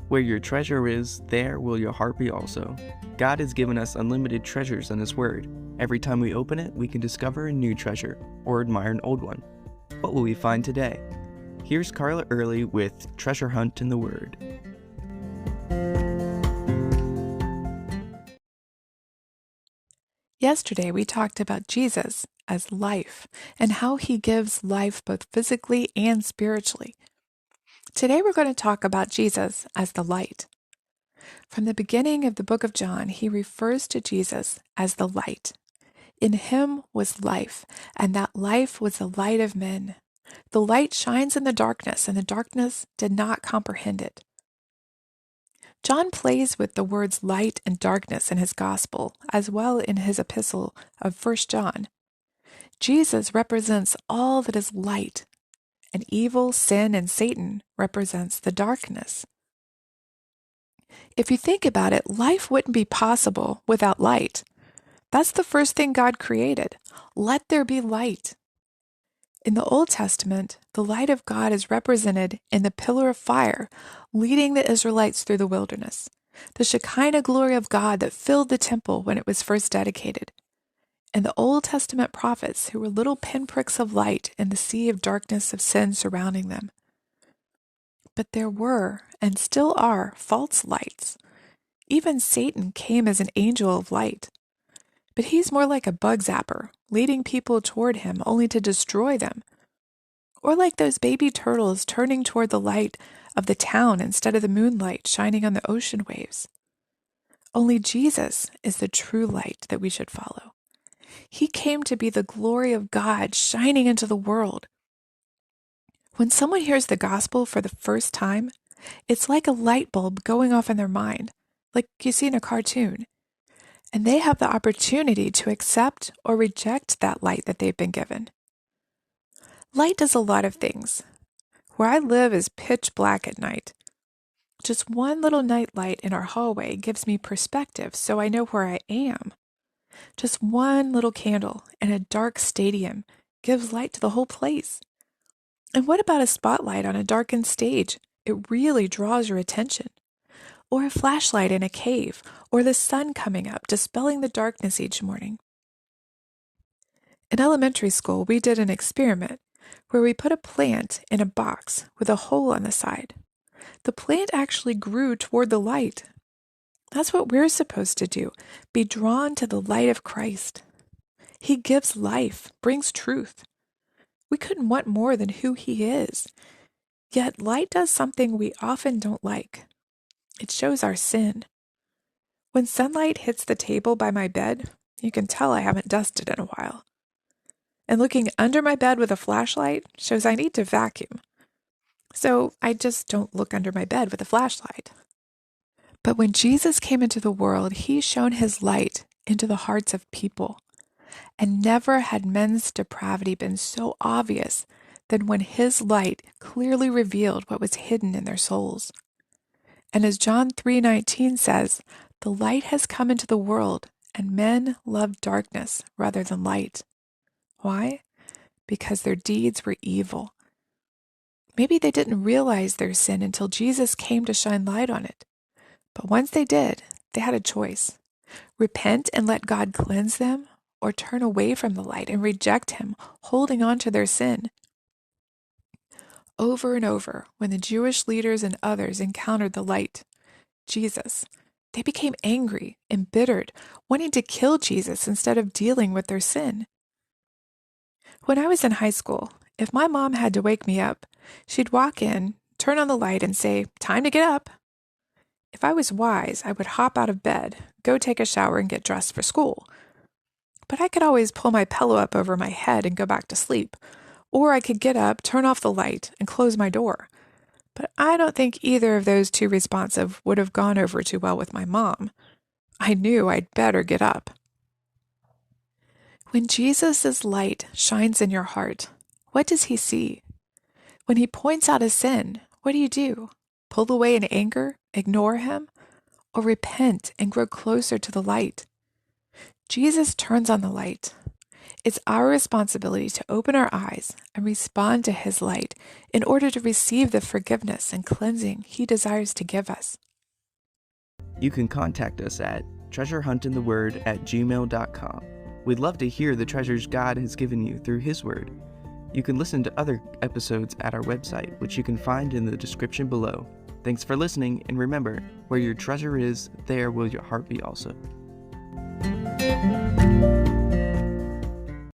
Where your treasure is, there will your heart be also. God has given us unlimited treasures in His Word. Every time we open it, we can discover a new treasure or admire an old one. What will we find today? Here's Carla Early with Treasure Hunt in the Word. Yesterday, we talked about Jesus as life and how He gives life both physically and spiritually. Today, we're going to talk about Jesus as the light. From the beginning of the book of John, He refers to Jesus as the light. In Him was life, and that life was the light of men. The light shines in the darkness, and the darkness did not comprehend it. John plays with the words light and darkness in his gospel, as well in his epistle of 1 John. Jesus represents all that is light, and evil, sin, and Satan represents the darkness. If you think about it, life wouldn't be possible without light. That's the first thing God created. Let there be light. In the Old Testament, the light of God is represented in the pillar of fire, leading the Israelites through the wilderness, the Shekinah glory of God that filled the temple when it was first dedicated, and the Old Testament prophets who were little pinpricks of light in the sea of darkness of sin surrounding them. But there were, and still are, false lights. Even Satan came as an angel of light. But he's more like a bug zapper, leading people toward him only to destroy them. Or like those baby turtles turning toward the light of the town instead of the moonlight shining on the ocean waves. Only Jesus is the true light that we should follow. He came to be the glory of God shining into the world. When someone hears the gospel for the first time, it's like a light bulb going off in their mind, like you see in a cartoon. And they have the opportunity to accept or reject that light that they've been given. Light does a lot of things. Where I live is pitch black at night. Just one little night light in our hallway gives me perspective so I know where I am. Just one little candle in a dark stadium gives light to the whole place. And what about a spotlight on a darkened stage? It really draws your attention. Or a flashlight in a cave, or the sun coming up, dispelling the darkness each morning. In elementary school, we did an experiment where we put a plant in a box with a hole on the side. The plant actually grew toward the light. That's what we're supposed to do, be drawn to the light of Christ. He gives life, brings truth. We couldn't want more than who He is. Yet light does something we often don't like. It shows our sin. When sunlight hits the table by my bed, you can tell I haven't dusted in a while. And looking under my bed with a flashlight shows I need to vacuum. So I just don't look under my bed with a flashlight. But when Jesus came into the world, He shone His light into the hearts of people. And never had men's depravity been so obvious than when His light clearly revealed what was hidden in their souls. And as John 3:19 says, the light has come into the world, and men loved darkness rather than light. Why? Because their deeds were evil. Maybe they didn't realize their sin until Jesus came to shine light on it. But once they did, they had a choice. Repent and let God cleanse them, or turn away from the light and reject Him, holding on to their sin. Over and over, when the Jewish leaders and others encountered the light, Jesus, they became angry, embittered, wanting to kill Jesus instead of dealing with their sin. When I was in high school, if my mom had to wake me up, she'd walk in, turn on the light, and say, "Time to get up." If I was wise, I would hop out of bed, go take a shower, and get dressed for school. But I could always pull my pillow up over my head and go back to sleep. Or I could get up, turn off the light, and close my door. But I don't think either of those two responsive would have gone over too well with my mom. I knew I'd better get up. When Jesus' light shines in your heart, what does He see? When He points out a sin, what do? Pull away in anger, ignore Him, or repent and grow closer to the light? Jesus turns on the light. It's our responsibility to open our eyes and respond to His light in order to receive the forgiveness and cleansing He desires to give us. You can contact us at treasurehuntintheword@gmail.com. We'd love to hear the treasures God has given you through His Word. You can listen to other episodes at our website, which you can find in the description below. Thanks for listening, and remember, where your treasure is, there will your heart be also.